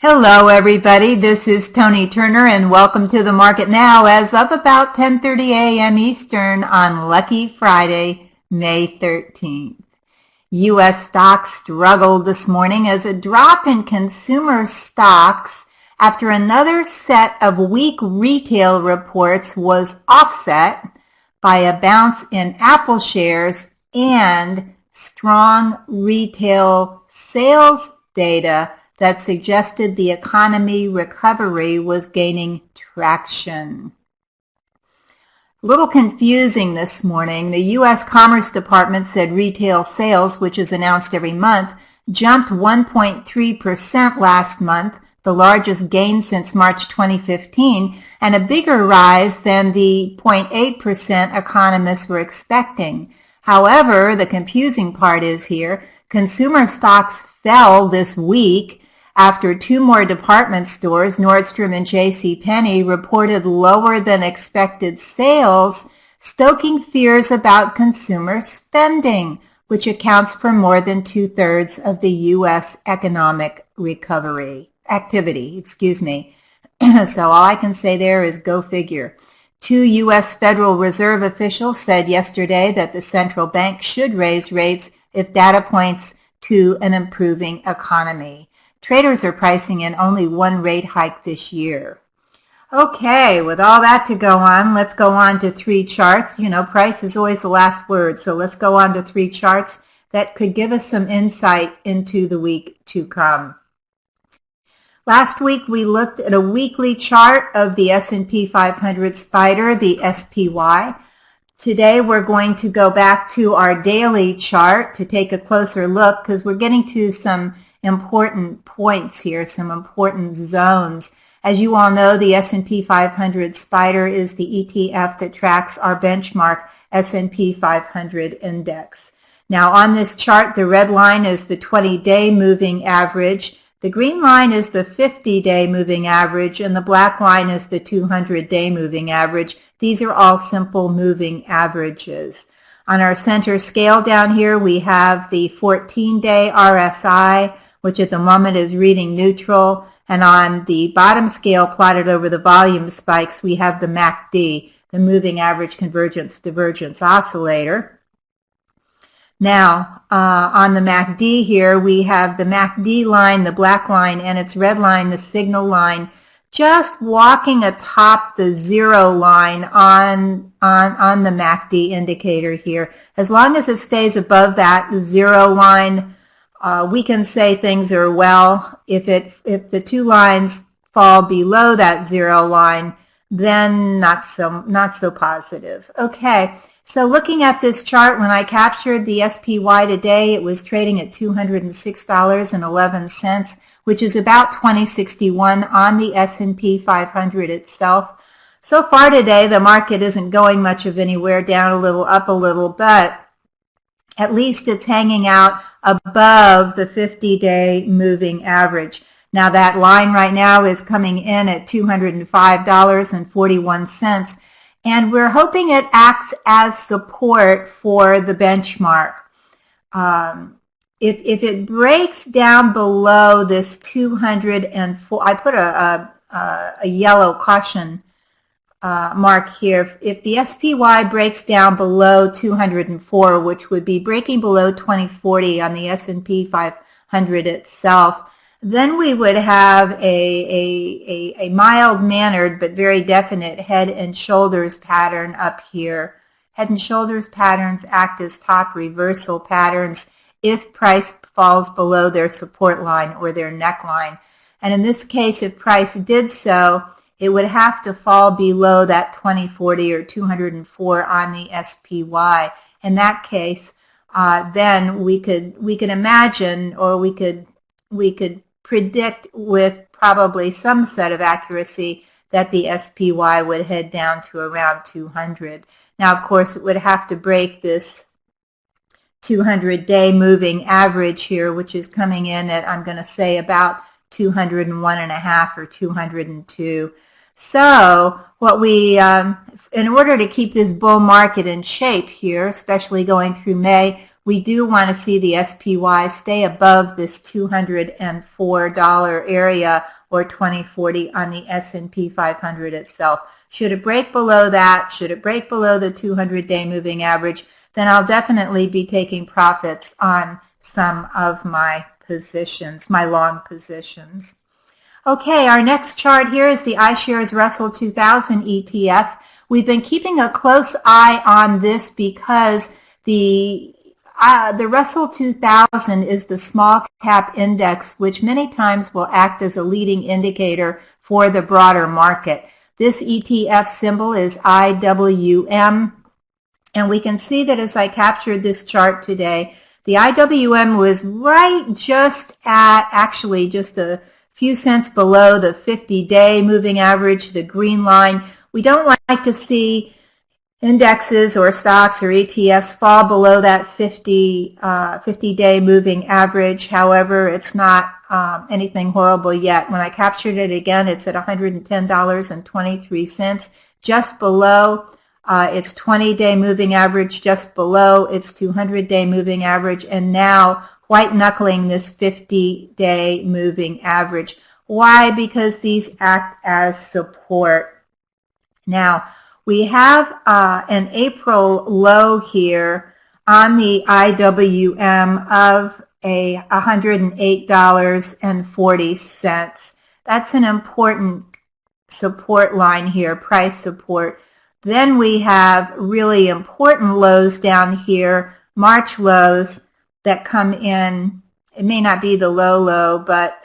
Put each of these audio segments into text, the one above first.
Hello everybody, this is Toni Turner and welcome to the market now as of about 10:30 a.m. Eastern on Lucky Friday, May 13th. U.S. stocks struggled this morning as a drop in consumer stocks after another set of weak retail reports was offset by a bounce in Apple shares and strong retail sales data that suggested the economy recovery was gaining traction. A little confusing this morning. The U.S. Commerce Department said retail sales, which is announced every month, jumped 1.3% last month, the largest gain since March 2015, and a bigger rise than the 0.8% economists were expecting. However, the confusing part is here, consumer stocks fell this week after two more department stores, Nordstrom and JCPenney, reported lower than expected sales, stoking fears about consumer spending, which accounts for more than 2/3 of the U.S. economic recovery activity. So all I can say there is go figure. Two U.S. Federal Reserve officials said yesterday that the central bank should raise rates if data points to an improving economy. Traders are pricing in only one rate hike this year. Okay, with all that to go on, let's go on to three charts. You know, price is always the last word, so let's go on to three charts that could give us some insight into the week to come. Last week we looked at a weekly chart of the S&P 500 spider, the SPY. Today we're going to go back to our daily chart to take a closer look because we're getting to some important points here, some important zones. As you all know, the S&P 500 spider is the ETF that tracks our benchmark S&P 500 index. Now on this chart, the red line is the 20-day moving average, the green line is the 50-day moving average, and the black line is the 200-day moving average. These are all simple moving averages. On our center scale down here, we have the 14-day RSI, which at the moment is reading neutral. And on the bottom scale plotted over the volume spikes, we have the MACD, the Moving Average Convergence Divergence Oscillator. Now, on the MACD here, we have the MACD line, the black line, and its red line, the signal line, just walking atop the zero line on the MACD indicator here. As long as it stays above that zero line, we can say things are well. If the two lines fall below that zero line, then not so positive. Okay, so looking at this chart, when I captured the SPY today, it was trading at $206.11, which is about 2061 on the S&P 500 itself. So far today, the market isn't going much of anywhere, down a little, up a little, but at least it's hanging out above the 50-day moving average. Now that line right now is coming in at $205.41, and we're hoping it acts as support for the benchmark. If it breaks down below this 204, I put a yellow caution mark here. If the SPY breaks down below 204, which would be breaking below 2040 on the S&P 500 itself, then we would have a mild-mannered but very definite head and shoulders pattern up here. Head and shoulders patterns act as top reversal patterns if price falls below their support line or their neckline. And in this case, if price did so, it would have to fall below that 2040 or 204 on the SPY. In that case, then we could imagine, or we could predict with probably some set of accuracy that the SPY would head down to around 200. Now, of course, it would have to break this 200-day moving average here, which is coming in at, I'm going to say, about 201.5 or 202. So what in order to keep this bull market in shape here, especially going through May, we do want to see the SPY stay above this $204 area or 2040 on the S&P 500 itself. Should it break below that, should it break below the 200-day moving average, then I'll definitely be taking profits on some of my positions, my long positions. Okay, our next chart here is the iShares Russell 2000 ETF. We've been keeping a close eye on this because the Russell 2000 is the small cap index, which many times will act as a leading indicator for the broader market. This ETF symbol is IWM, and we can see that as I captured this chart today, the IWM was right just at, actually just a few cents below the 50-day moving average, the green line. We don't like to see indexes or stocks or ETFs fall below that 50-day moving average. However, it's not anything horrible yet. When I captured it again, it's at $110.23, just below its 20-day moving average, just below its 200-day moving average, and now white knuckling this 50-day moving average. Why? Because these act as support. Now, we have an April low here on the IWM of $108.40. That's an important support line here, price support. Then we have really important lows down here, March lows that come in. It may not be the low, but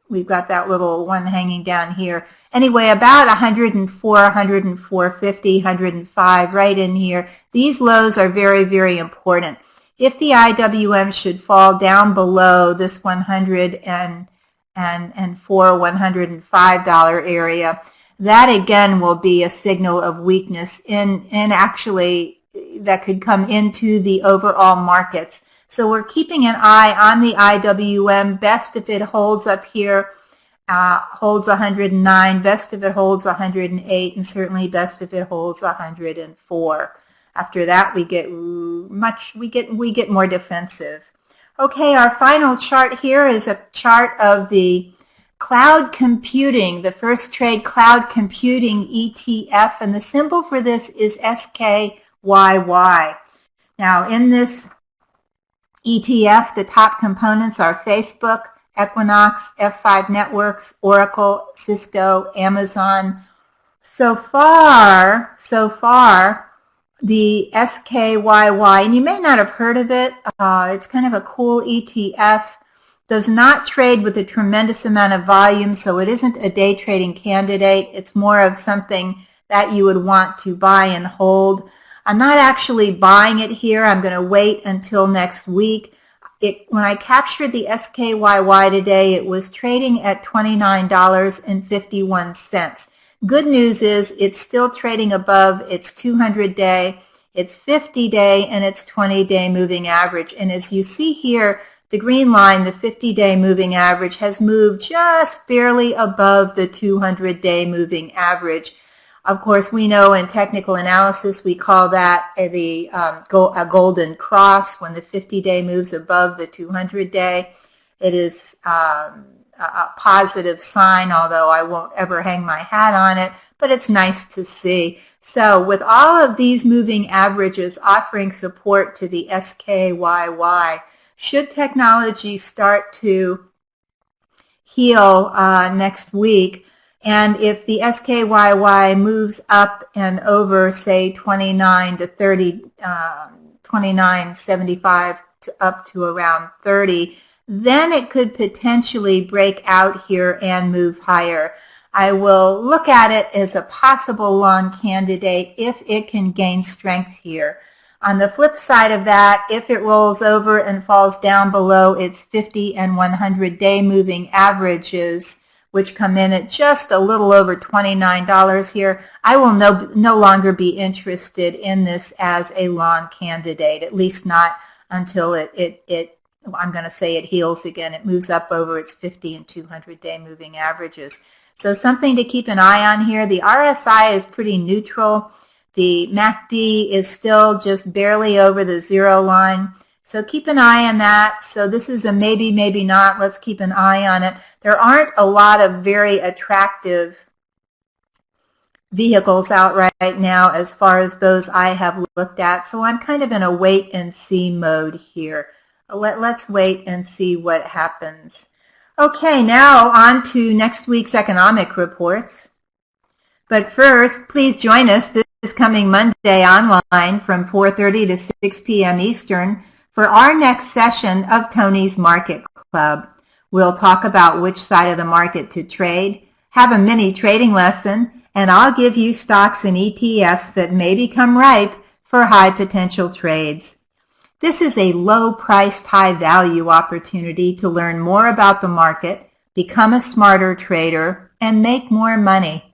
we've got that little one hanging down here. Anyway, about 104, 104.50, 105, right in here. These lows are very, very important. If the IWM should fall down below this $104, $105 area, that again will be a signal of weakness in actually that could come into the overall markets. So we're keeping an eye on the IWM. Best if it holds up here, holds 109. Best if it holds 108, and certainly best if it holds 104. After that, we get more defensive. Okay, our final chart here is a chart of the cloud computing, the First Trade Cloud Computing ETF, and the symbol for this is SKYY. Now, in this ETF, the top components are Facebook, Equinox, F5 Networks, Oracle, Cisco, Amazon. So far, the SKYY, and you may not have heard of it, it's kind of a cool ETF, does not trade with a tremendous amount of volume, so it isn't a day trading candidate. It's more of something that you would want to buy and hold. I'm not actually buying it here. I'm going to wait until next week. When I captured the SKYY today, it was trading at $29.51. Good news is it's still trading above its 200-day, its 50-day, and its 20-day moving average. And as you see here, the green line, the 50-day moving average, has moved just barely above the 200-day moving average. Of course, we know in technical analysis we call that a golden cross. When the 50-day moves above the 200-day, it is a positive sign, although I won't ever hang my hat on it, but it's nice to see. So with all of these moving averages offering support to the SKYY, should technology start to heal next week, and if the SKYY moves up and over, say, 29 to 30, 29.75 to up to around 30, then it could potentially break out here and move higher. I will look at it as a possible long candidate if it can gain strength here. On the flip side of that, if it rolls over and falls down below its 50 and 100-day moving averages, which come in at just a little over $29 here, I will no longer be interested in this as a long candidate, at least not until I'm going to say it heals again. It moves up over its 50 and 200-day moving averages. So something to keep an eye on here. The RSI is pretty neutral. The MACD is still just barely over the 0 line. So keep an eye on that. So this is a maybe, maybe not. Let's keep an eye on it. There aren't a lot of very attractive vehicles out right now as far as those I have looked at. So I'm kind of in a wait and see mode here. Let's wait and see what happens. Okay, now on to next week's economic reports. But first, please join us this coming Monday online from 4:30 to 6 p.m. Eastern for our next session of Tony's Market Club. We'll talk about which side of the market to trade, have a mini trading lesson, and I'll give you stocks and ETFs that may become ripe for high potential trades. This is a low-priced, high-value opportunity to learn more about the market, become a smarter trader, and make more money.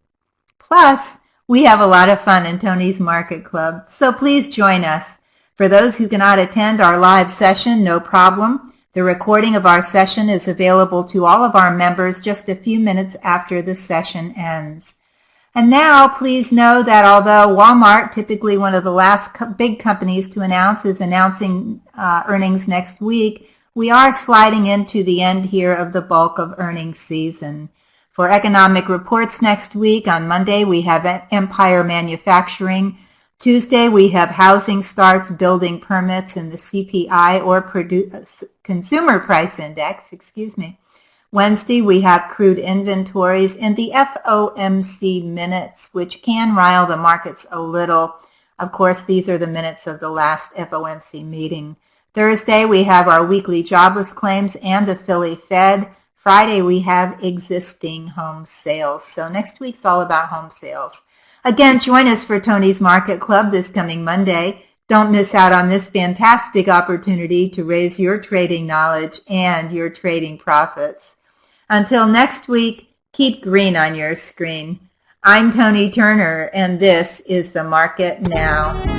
Plus, we have a lot of fun in Tony's Market Club, so please join us. For those who cannot attend our live session, no problem. The recording of our session is available to all of our members just a few minutes after the session ends. And now, please know that although Walmart, typically one of the last big companies to announce, is announcing earnings next week, we are sliding into the end here of the bulk of earnings season. For economic reports next week, on Monday we have Empire Manufacturing. Tuesday we have housing starts, building permits, and the CPI or Consumer Price Index, Wednesday we have crude inventories and the FOMC minutes, which can rile the markets a little. Of course, these are the minutes of the last FOMC meeting. Thursday we have our weekly jobless claims and the Philly Fed. Friday we have existing home sales. So next week's all about home sales. Again, join us for Tony's Market Club this coming Monday. Don't miss out on this fantastic opportunity to raise your trading knowledge and your trading profits. Until next week, keep green on your screen. I'm Toni Turner, and this is The Market Now.